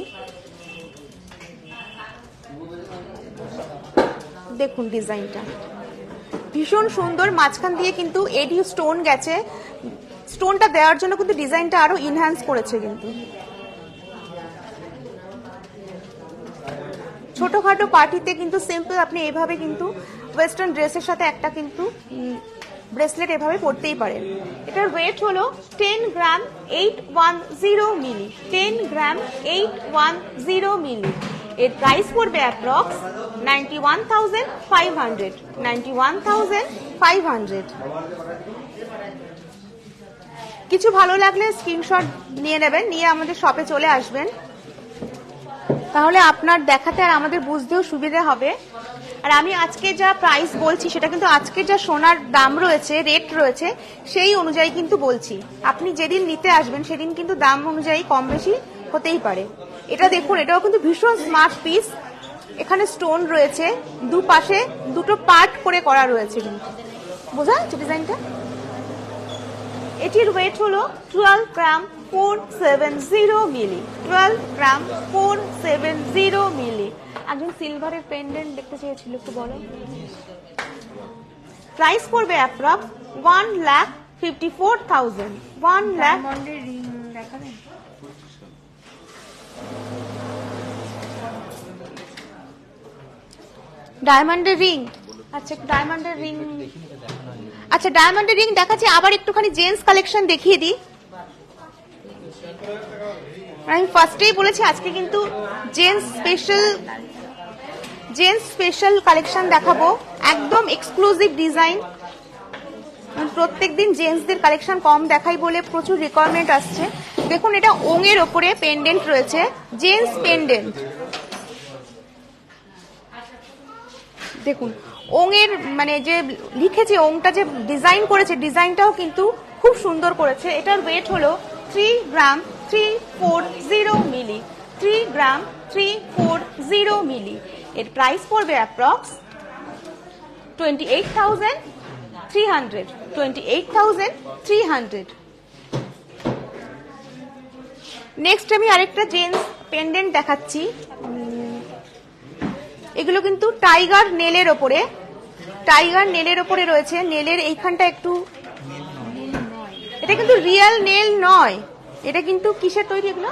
দেখুন ডিজাইনটা ভীষণ সুন্দর, মাঝখান দিয়ে কিন্তু এডি স্টোন গেছে। স্টোনটা দেওয়ার জন্য কিন্তু ডিজাইনটা আরো ইনহ্যান্স করেছে। কিন্তু ছোটখাটো পার্টিতে কিন্তু সিম্পল আপনি এভাবে কিন্তু ওয়েস্টার্ন ড্রেসের সাথে একটা কিন্তু ব্রেসলেট এভাবে পরতেই পারেন। এটার ওয়েট হলো 10 গ্রাম 810 মিলি, 10 গ্রাম 810 মিলি। এর প্রাইস পড়বে অ্যাপ্রক্স 91,500, 91,500। কিছু ভালো লাগলে স্ক্রিনশট নিয়ে নেবেন, নিয়ে আমাদের শপে চলে আসবেন, তাহলে আপনার দেখাতে আর আমাদের বুঝতেও সুবিধা হবে। আর আমি আজকে যা প্রাইস বলছি সেটা কিন্তু আজকে যা সোনার দাম রয়েছে, রেট রয়েছে, সেই অনুযায়ী কিন্তু বলছি। আপনি যেদিন নিতে আসবেন সেদিন কিন্তু দাম অনুযায়ী কম বেশি হতেই পারে। এটা দেখুন, এটাও কিন্তু ভীষণ স্মার্ট পিস। এখানে স্টোন রয়েছে, দুপাশে দুটো পার্ট করে করা রয়েছে। কিন্তু বোঝা যাচ্ছে ডিজাইনটা। এটির ওয়েট হলো 12 গ্রাম 470 মিলি, 12 গ্রাম 470 মিলি। একজন সিলভারের পেন্ডেন্ট দেখতে চেয়েছিল, একটু বলো। প্রাইস পড়বে অ্যাপ্রক্স 1,54,000, 1 লাখ। রিং দেখাবেন? ডায়মন্ডের রিং, আচ্ছা ডায়মন্ডের রিং, আচ্ছা ডায়মন্ডের রিং দেখাচ্ছি। আবার একটুখানি জেন্টস কালেকশন দেখিয়ে দিই। আমি ফার্স্টেই বলেছি আজকে কিন্তু জেন্টস স্পেশাল কালেকশন দেখাবো, একদম এক্সক্লুসিভ ডিজাইন। প্রত্যেকদিন জেন্টসদের কালেকশন কম দেখাই বলে প্রচুর রিকোয়ারমেন্ট আসছে। দেখুন এটা ওঙের ওপরে পেন্ডেন্ট রয়েছে, জেন্টস পেন্ডেন্ট। দেখুন ওঙের মানে যে লিখেছে, ওংটা যে ডিজাইন করেছে, ডিজাইনটাও কিন্তু খুব সুন্দর করেছে। এটার ওয়েট হলো 3 গ্রাম 340 মিলি, 3 গ্রাম 340 মিলি। এর প্রাইস পড়বে অ্যাপ্রক্স 28,300, 28,300। নেক্সট আমি আরেকটা জেন্টস পেন্ডেন্ট দেখাচ্ছি। এগুলো কিন্তু টাইগার নেলের ওপরে, টাইগার নেলের ওপরে রয়েছে। নেলের এইখানটা একটু, এটা কিন্তু রিয়েল নেল নয়, এটা কিন্তু কিসের তৈরি? এগুলো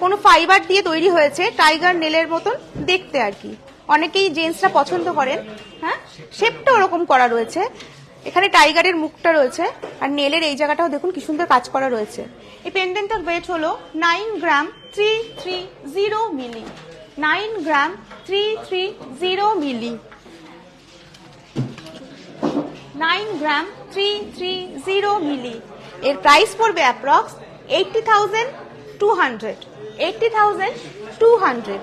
কোনো ফাইবার দিয়ে তৈরি হয়েছে, টাইগার নেলের মতন দেখতে আর কি। অনেকেই জেন্টসরা পছন্দ করেন। হ্যাঁ, শেপটা ওরকম করা রয়েছে। এখানে টাইগারের মুখটা রয়েছে, আর নেলের এই জায়গাটাও দেখুন কি সুন্দর কাজ করা রয়েছে। এই পেন্ডেন্টটার ওয়েট হলো 9 গ্রাম 330 মিলি, 9 গ্রাম 330 মিলি, 9 গ্রাম 330 মিলি। এর প্রাইস পড়বে অ্যাপ্রক্স 80,200, 80,200,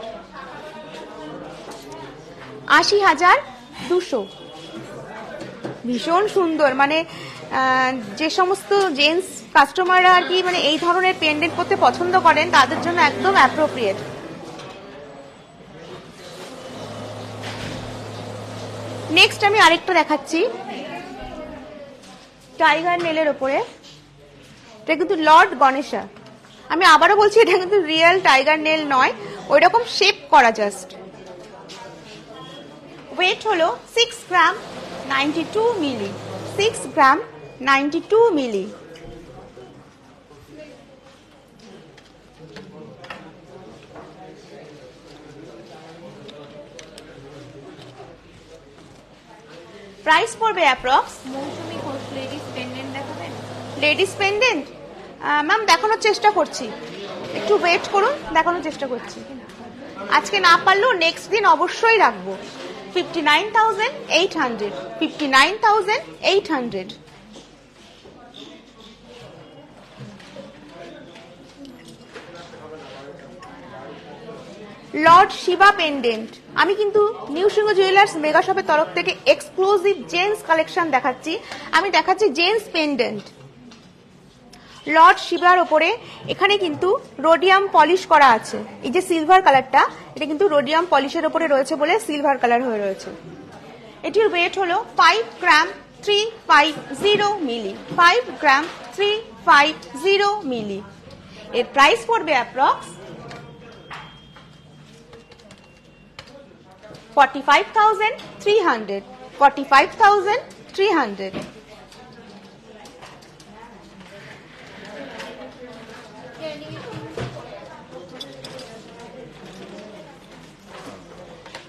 80,200। ভীষণ সুন্দর, মানে যে সমস্ত জেন্টস কাস্টমাররা আর কি মানে এই ধরনের পেন্ডেন্ট করতে পছন্দ করেন তাদের জন্য একদম অ্যাপ্রোপ্রিয়েট। নেক্সট আমি আরেকটা দেখাচ্ছি টাইগার নেলের ওপরে। এটা কিন্তু লর্ড গণেশা। আমি আবারও বলছি এটা কিন্তু রিয়েল টাইগার নেল নয়, ওই রকম শেপ করা জাস্ট। ওয়েট হলো 6 গ্রাম 92 মিলি, 6 গ্রাম 92 মিলি। প্রাইস পড়বে অ্যাপ্রক্স। মৌসুমি ঘোষ লেডিস পেন্ডেন্ট দেখাবেন? লেডিস পেন্ডেন্ট, ম্যাম দেখানোর চেষ্টা করছি, একটু ওয়েট করুন, দেখানোর চেষ্টা করছি। আজকে না পারলেও নেক্সট দিন অবশ্যই রাখবো। 59,800, 59,800। লর্ড শিবা পেন্ডেন্ট, আমি কিন্তু নিউ সিংহ জুয়েলার্স মেগা শপের তরফ থেকে এক্সক্লুসিভ জেন্টস কালেকশন দেখাচ্ছি। আমি দেখাচ্ছি জেন্টস পেন্ডেন্ট লর্ড শিবার ওপরে। এখানে কিন্তু রোডিয়াম পলিশ করা আছে। এই যে সিলভার কালারটা, এটা কিন্তু রোডিয়াম পলিশের ওপরে রয়েছে বলে সিলভার কালার হয়ে রয়েছে। এটির ওয়েট হলো 5 গ্রাম 350 মিলি, 5 গ্রাম 350 মিলি। এর প্রাইস পড়বে অ্যাপ্রক্স 45,300, 45,300।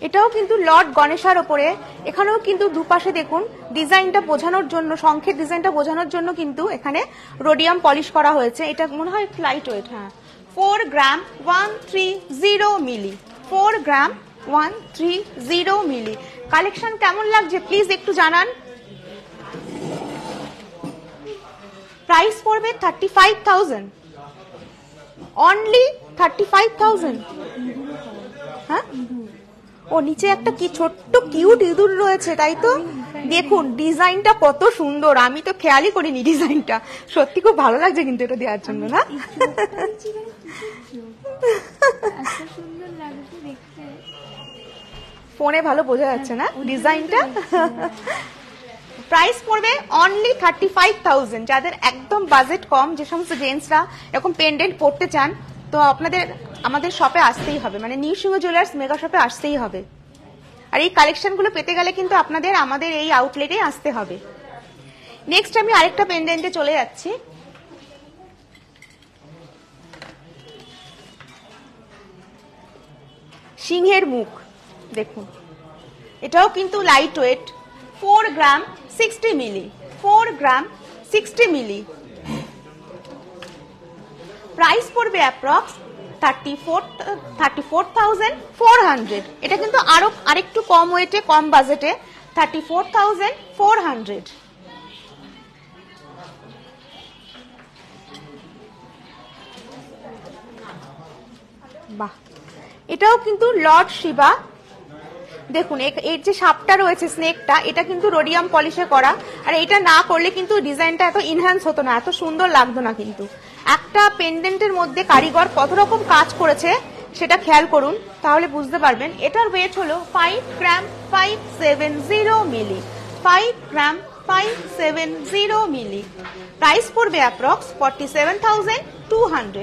এটাও কিন্তু লর্ড গণেশার ওপরে। এখানেও কিন্তু দুপাশে দেখুন ডিজাইনটা বোঝানোর জন্য, শঙ্খের ডিজাইনটা বোঝানোর জন্য কিন্তু এখানে রোডিয়াম পলিশ করা হয়েছে। এটা মনে হয় লাইট ওয়েট। হ্যাঁ, 4 গ্রাম 130 মিলি, 4 গ্রাম 130 মিলি। কালেকশন কেমন লাগছে প্লিজ একটু জানান। প্রাইস পড়বে 35,000, অনলি 35,000। হ্যাঁ, ও নিচে একটা কি ছোট্ট কিউট ইঁদুর রয়েছে, তাই তো? দেখুন ডিজাইনটা কত সুন্দর, আমি তো খেয়ালই করিনি ডিজাইনটা। সত্যি খুব ভালো লাগছে কিন্তু এটা দেওয়ার জন্য, না? ফোনে ভালো বোঝা যাচ্ছে না ডিজাইনটা। প্রাইস পড়বে অনলি 35,000। যাদের একদম বাজেট কম, যে সমস্ত জেন্টসরা এরকম পেন্ডেন্ট পড়তে চান, তো আপনাদের আমাদের শপে আসতেই হবে, মানে নিউ সিংহ জুয়েলার্স মেগা শপে আসতেই হবে। আর এই কালেকশনগুলো পেতে গেলে কিন্তু আপনাদের আমাদের এই আউটলেটে আসতে হবে। নেক্সট আমি আরেকটা পেন্ডেন্টে চলে যাচ্ছি। সিংহের মুখ দেখুন, এটাও কিন্তু লাইট ওয়েট, 4 গ্রাম 60 মিলি, 4 গ্রাম 60 মিলি। প্রাইস পড়বে অ্যাপ্রক্স 34,400। এটা কিন্তু আরেকটু কম ওয়েটে, কম বাজেটে, 34,400। বাহ, এটাও কিন্তু লর্ড শিবা। দেখুন এর যে সাপটা রয়েছে, স্নেকটা, এটা কিন্তু রোডিয়াম পলিশে করা। আর এটা না করলে কিন্তু ডিজাইনটা এত ইনহ্যান্স হতো না, এত সুন্দর লাগতো না। কিন্তু একটা পেন্ডেন্টের মধ্যে কারিগর কত রকম কাজ করেছে সেটা খেয়াল করুন, তাহলে বুঝতে পারবেন। এটার ওয়েট হলো 5 গ্রাম 570 মিলি, 5 গ্রাম 570 মিলি। প্রাইস পড়বে অ্যাপ্রক্স 47,200,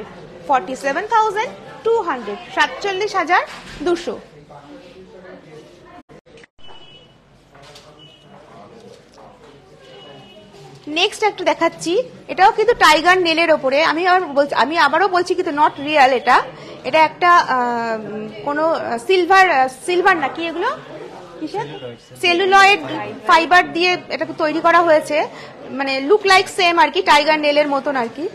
47,200, 47,200। নেক্সট একটা দেখাচ্ছি, এটাও কিন্তু টাইগার নেলের ওপরে। আমি আবারও বলছি কিন্তু নট রিয়াল, এটা একটা কোনো সিলভার না কি, এগুলো কিসের সেলুলয়েড ফাইবার দিয়ে এটাকে তৈরি করা হয়েছে, মানে লুক লাইক সেম আর কি, টাইগার নেলের মতন আর কি।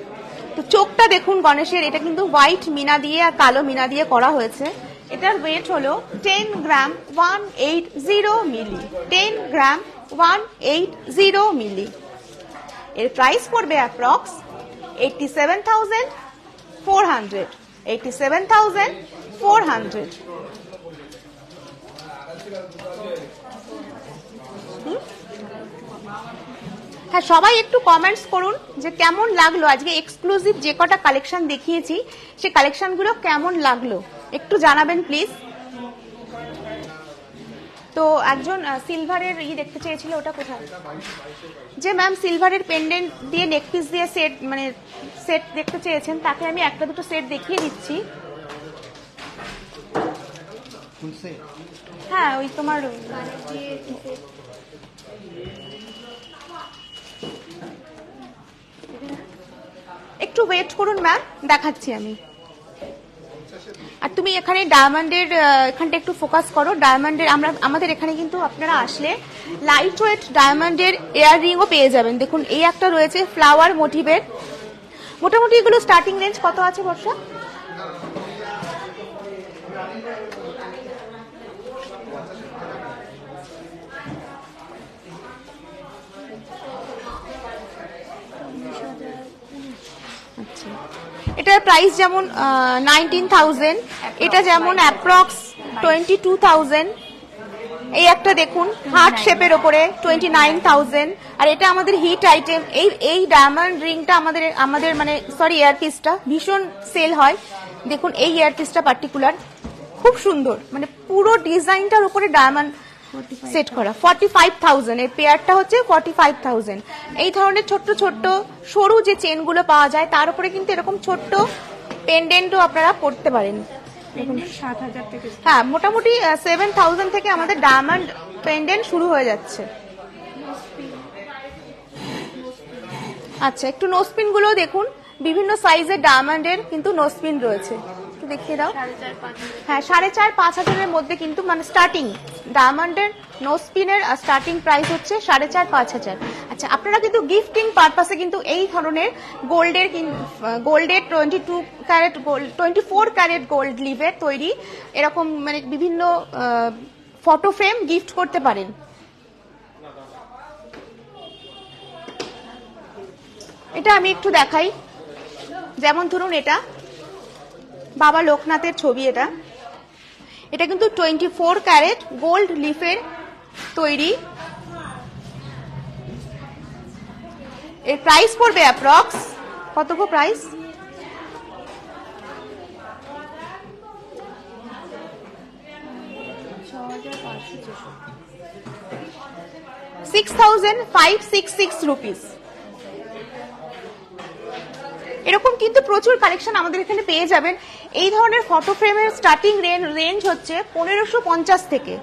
তো চোখটা দেখুন গণেশের, এটা কিন্তু হোয়াইট মিনা দিয়ে আর কালো মিনা দিয়ে করা হয়েছে। এটার ওয়েট হলো 10 গ্রাম 180 মিলি, 10 গ্রাম 180 মিলি। এর প্রাইস পড়বে অ্যাপ্রক্স 87,400, 87,400। হ্যাঁ, সবাই একটু কমেন্টস করুন যে কেমন লাগলো আজকে এক্সক্লুসিভ যে কটা কালেকশন দেখিয়েছি, সে কালেকশনগুলো কেমন লাগলো একটু জানাবেন প্লিজ। তো একজন সিলভারের দেখতে চেয়েছিল, ওটা কোথায়? যে ম্যাম সিলভারের পেন্ডেন্ট দিয়ে নেকপিস দিয়ে সেট, মানে সেট দেখতে চেয়েছেন, তাকে আমি একটা দুটো সেট দেখিয়ে দিচ্ছি। হ্যাঁ, ওই তোমার একটু ওয়েট করুন ম্যাম, দেখাচ্ছি আমি। আর তুমি এখানে ডায়মন্ডের এখানটা একটু ফোকাস করো। ডায়মন্ডের আমাদের এখানে কিন্তু আপনারা আসলে লাইট ওয়েট ডায়মন্ডের ইয়াররিংও পেয়ে যাবেন। দেখুন এই একটা রয়েছে ফ্লাওয়ার মোটিভের, মোটামুটি এগুলো স্টার্টিং রেঞ্জ কত আছে বর্ষা? আচ্ছা, এটার প্রাইস যেমন 19,000, এটা যেমন অ্যাপ্রক্স 22,000। এই একটা দেখুন হার্ট শেপের ওপরে 29,000। আর এটা আমাদের হিট আইটেম। এই ডায়মন্ড রিংটা আমাদের মানে সরি ইয়ারপিসটা ভীষণ সেল হয়। দেখুন এই ইয়ারপিসটা পার্টিকুলার খুব সুন্দর, মানে পুরো ডিজাইনটার উপরে ডায়মন্ড সেট করা। 45,000 এর পেয়ারটা হচ্ছে 45,000। এই ধরনের ছোট্ট ছোট্ট সরু যে চেনগুলো পাওয়া যায় তার উপরে কিন্তু এরকম ছোট্ট পেন্ডেন্টও আপনারা পড়তে পারেন। 7,000 থেকে। হ্যাঁ, মোটামুটি 7,000 থেকে আমাদের ডায়মন্ড পেন্ডেন্ট শুরু হয়ে যাচ্ছে। আচ্ছা, একটু নোসপিন গুলো দেখুন, বিভিন্ন সাইজের ডায়মন্ডের কিন্তু নোসপিন রয়েছে, একটু দেখিয়ে দাও। হ্যাঁ, 4,500-5,000 এর মধ্যে কিন্তু মানে স্টার্টিং ডায়মন্ডের নোসপিনের স্টার্টিং প্রাইস হচ্ছে 4,500-5,000। আচ্ছা, আপনারা কিন্তু গিফটিং পারপাসে কিন্তু এই ধরনের গোল্ডের 22 ক্যারেট গোল্ড 24 ক্যারেট গোল্ড লিভের তৈরি এরকম মানে বিভিন্ন ফটো ফ্রেম গিফট করতে পারেন। এটা আমি একটু দেখাই, যেমন ধরুন এটা বাবা লোকনাথের ছবি। এটা কিন্তু 24 ক্যারেট গোল্ড লিফের তৈরি। এর প্রাইস পড়বে অ্যাপ্রক্স কত গো প্রাইস? 6,566 রুপিস। এরকম কিন্তু প্রচুর কালেকশন আমাদের এখানে পেয়ে যাবেন। এই ধরনের ফটো ফ্রেমের স্টার্টিং রেঞ্জ হচ্ছে 1,550 থেকে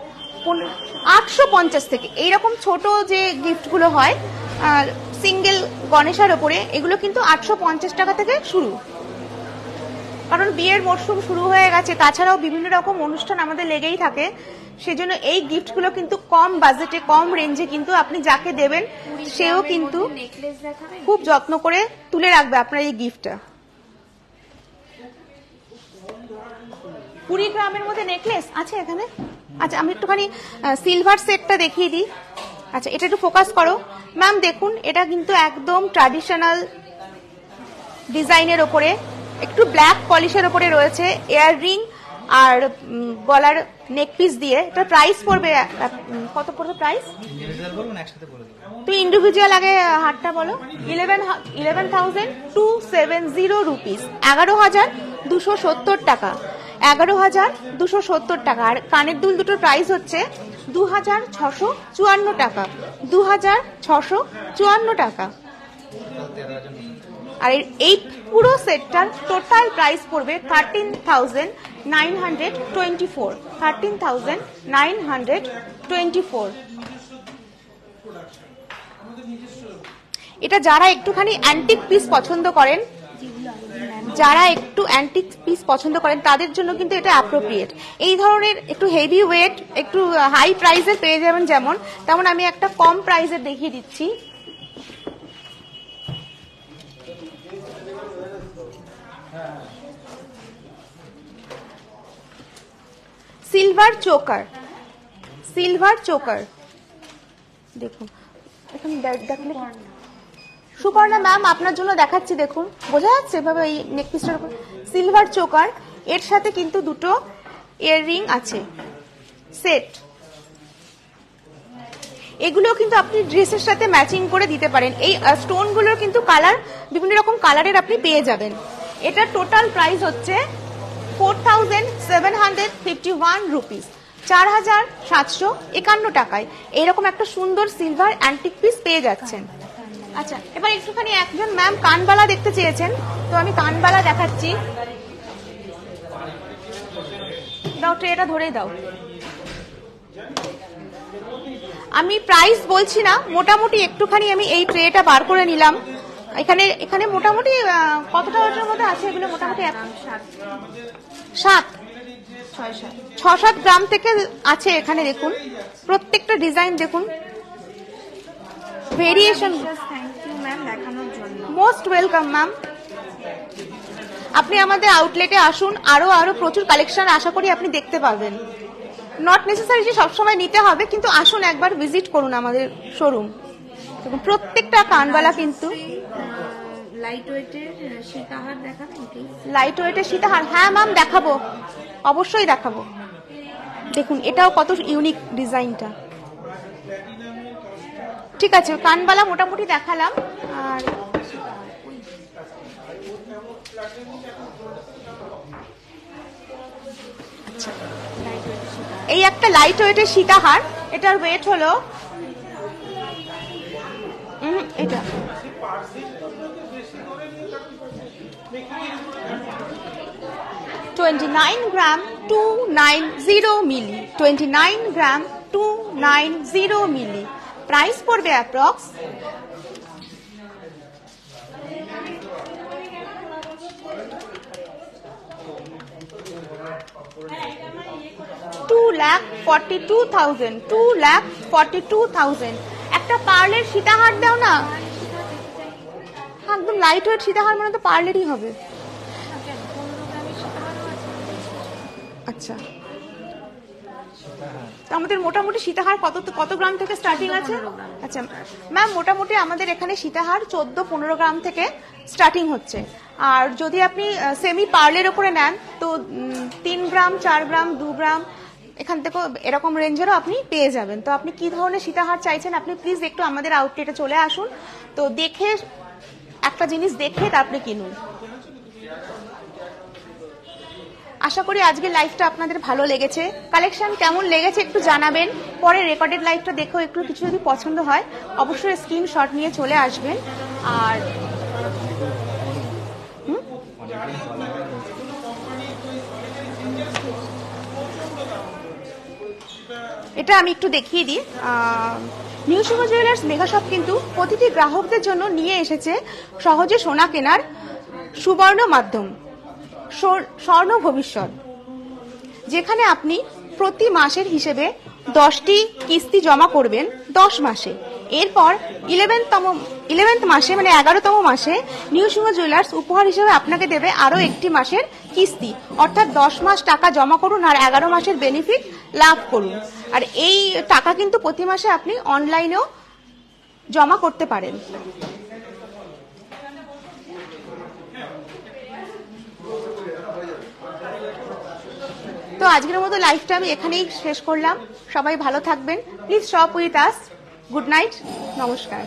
850 থেকে। এইরকম ছোট যে গিফটগুলো হয় সিঙ্গেল গণেশের ওপরে, এগুলো কিন্তু 850 টাকা থেকে শুরু। কারণ বিয়ের মরশুম শুরু হয়ে গেছে, তাছাড়াও বিভিন্ন রকম অনুষ্ঠান আমাদের লেগেই থাকে, সেজন্য এই গিফটগুলো কিন্তু কম বাজেটে কম রেঞ্জে কিন্তু আপনি যাকে দেবেন সেও কিন্তু খুব যত্ন করে তুলে রাখবে আপনার এই গিফটটা। 20 গ্রামের মধ্যে নেকলেস আছে এখানে। আচ্ছা, আমি একটুখানি সিলভার সেটটা দেখিয়ে দিই। আচ্ছা, এটা একটু ফোকাস করো ম্যাম। দেখুন এটা কিন্তু একদম ট্র্যাডিশনাল ডিজাইনের ওপরে, একটু ব্ল্যাক পলিশের ওপরে রয়েছে, এয়ার রিং আর গলার নেক পিস দিয়ে। এটা প্রাইস পড়বে কত পড়বে প্রাইস? তুই ইন্ডিভিজুয়াল আগে হারটা বলো। 11,270 রুপিস, 11,270 টাকা, 11,270 টাকা। আর কানের দুল দুটোর প্রাইস হচ্ছে 2,654 টাকা, 2,654 টাকা। আর এই পুরো সেটটার টোটাল প্রাইস পড়বে 13,924, 13,924। এটা যারা একটুখানি অ্যান্টিক পিস পছন্দ করেন, তাদের জন্য কিন্তু এটা অ্যাপ্রোপ্রিয়েট। এই ধরনের একটু হেভি ওয়েট একটু হাই প্রাইসের পেয়ে যাবেন যেমন, তেমন আমি একটা কম প্রাইসের দেখিয়ে দিচ্ছি। সিলভার চোকার দেখুন এখানে দেখলে সুপর্ণা ম্যাম আপনার জন্য দেখাচ্ছি। দেখুন বোঝা যাচ্ছে এভাবে এই নেকপিসটার উপর সিলভার চোকার, এর সাথে কিন্তু দুটো ইয়াররিং আছে সেট। এগুলো কিন্তু আপনি ড্রেসের সাথে ম্যাচিং করে দিতে পারেন। এই স্টোনগুলোর কিন্তু কালার বিভিন্ন রকম কালারের আপনি পেয়ে যাবেন। এটা টোটাল প্রাইস হচ্ছে 4,751 রুপিস, 4,751 টাকায় এরকম একটা সুন্দর সিলভার অ্যান্টিক পিস পেয়ে যাচ্ছেন। আচ্ছা, এবার একটুখানি একজন ম্যাম কানবালা দেখতে চেয়েছেন, তো আমি কানবালা দেখাচ্ছি। দাও ট্রেটা ধরেই দাও। আমি প্রাইস বলছি না, মোটামুটি একটুখানি আমি এই ট্রেটা বার করে নিলাম। এখানে মোটামুটি কতটা ওটার মধ্যে আছে এগুলো? মোটামুটি 6-7 গ্রাম থেকে আছে এখানে। দেখুন প্রত্যেকটা ডিজাইন দেখুন, ভেরিয়েশন। থ্যাংক ইউ ম্যাম দেখানোর জন্য। Most welcome ma'am. আপনি আমাদের আউটলেটে আসুন, আরো আরো প্রচুর কালেকশন আশা করি আপনি দেখতে পাবেন। নট নেসেসারি যে সবসময় নিতে হবে, কিন্তু আসুন একবার ভিজিট করুন আমাদের শোরুম। প্রত্যেকটা কানবালা কিন্তু লাইট ওয়েটের সীতাহার দেখাবেন প্লিজ। লাইট ওয়েটের সীতাহার, হ্যাঁ ম্যাম দেখাবো, অবশ্যই দেখাবো। দেখুন এটাও কত ইউনিক ডিজাইনটা। ঠিক আছে, কানবালা মোটামুটি দেখালাম। আর আচ্ছা, এই একটা লাইট ওয়েটের সীতাহার, এটার ওয়েট হলো এটা 29 গ্রাম 290 মিলি, 29 গ্রাম 290 মিলি। প্রাইস পড়বে অ্যাপ্রক্স 2,42,000, 2,42,000। একটা পার্লের সীতাহার দাও না, একদম লাইট ওয়েট সীতাহার মানে তো পার্লেরই হবে। আচ্ছা, তো আমাদের মোটামুটি সীতাহার কত গ্রাম থেকে স্টার্টিং আছে? আচ্ছা ম্যাম, মোটামুটি আমাদের এখানে সীতাহার 14-15 গ্রাম থেকে স্টার্টিং হচ্ছে। আর যদি আপনি সেমি পার্লের ওপরে নেন তো 3 গ্রাম 4 গ্রাম 2 গ্রাম এখান থেকে এরকম রেঞ্জেরও আপনি পেয়ে যাবেন। তো আপনি কি ধরনের সীতাহার চাইছেন, আপনি প্লিজ একটু আমাদের আউটলেটে চলে আসুন, তো দেখে একটা জিনিস দেখে তারপরে কিনুন। আশা করি আজকের লাইভটা আপনাদের ভালো লেগেছে। কালেকশন কেমন লেগেছে একটু জানাবেন। পরে রেকর্ডেড লাইভটা দেখেও একটু কিছু যদি পছন্দ হয় অবশ্যই স্ক্রিনশট নিয়ে চলে আসবেন। আর এটা আমি একটু দেখিয়ে দিই। নিউ সিংহ জুয়েলার্স মেগা শপ কিন্তু প্রতিটি গ্রাহকদের জন্য নিয়ে এসেছে সহজে সোনা কেনার সুবর্ণ মাধ্যম, স্বর্ণ ভবিষ্যৎ, যেখানে আপনি প্রতি মাসের হিসেবে 10টি কিস্তি জমা করবেন 10 মাসে। এরপর 11th মাসে মানে 11তম মাসে নিউ সিংহ জুয়েলার্স উপহার হিসেবে আপনাকে দেবে আরো একটি মাসের কিস্তি, অর্থাৎ 10 মাস টাকা জমা করুন আর 11 মাসের বেনিফিট লাভ করুন। আর এই টাকা কিন্তু প্রতি মাসে আপনি অনলাইনেও জমা করতে পারেন। তো আজকের মতো লাইভটা আমি এখানেই শেষ করলাম। সবাই ভালো থাকবেন, please shop with us. Good night, নমস্কার।